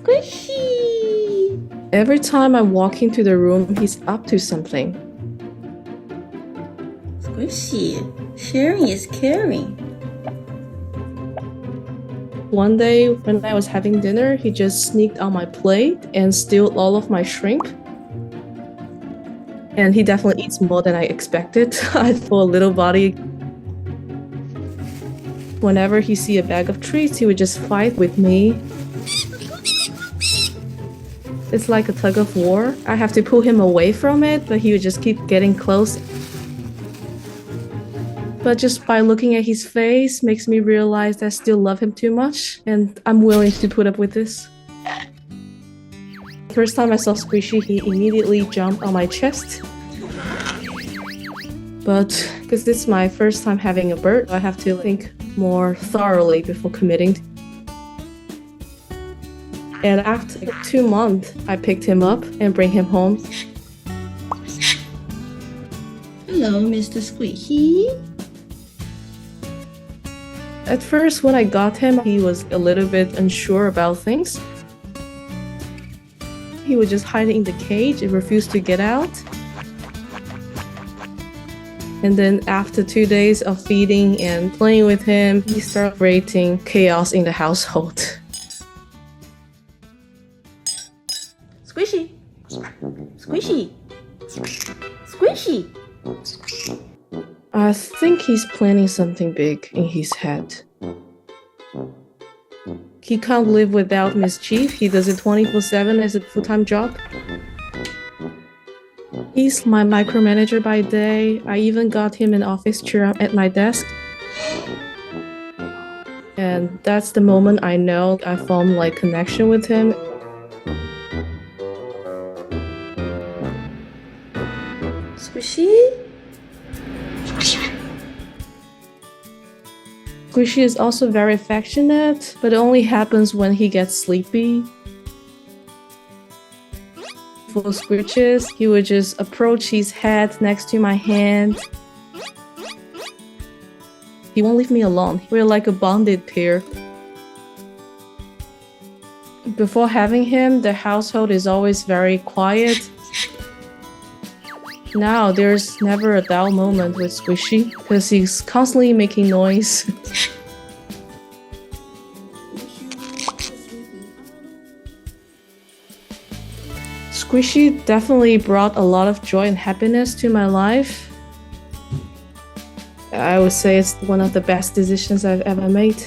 Squishy! Every time I walk into the room, he's up to something. Squishy, sharing is caring. One day when I was having dinner, he just sneaked on my plate and stole all of my shrimp. And he definitely eats more than I expected. For a little body. Whenever he see a bag of treats, he would just fight with me. It's like a tug of war. I have to pull him away from it, but he would just keep getting close. But just by looking at his face makes me realize that I still love him too much, and I'm willing to put up with this. First time I saw Squishy, he immediately jumped on my chest. But because this is my first time having a bird, I have to think more thoroughly before committing. And after 2 months, I picked him up and bring him home. Hello, Mr. Squishy. At first, when I got him, he was a little bit unsure about things. He would just hide in the cage and refuse to get out. And then after 2 days of feeding and playing with him, he started creating chaos in the household. Squishy! Squishy! Squishy! I think he's planning something big in his head. He can't live without mischief. He does it 24/7 as a full-time job. He's my micromanager by day. I even got him an office chair at my desk. And that's the moment I know I formed like connection with him. Squishy? Squishy is also very affectionate, but it only happens when he gets sleepy. For Squishes, he would just approach his head next to my hand. He won't leave me alone. We're like a bonded pair. Before having him, the household is always very quiet. Now, there's never a dull moment with Squishy, because he's constantly making noise. Squishy definitely brought a lot of joy and happiness to my life. I would say it's one of the best decisions I've ever made.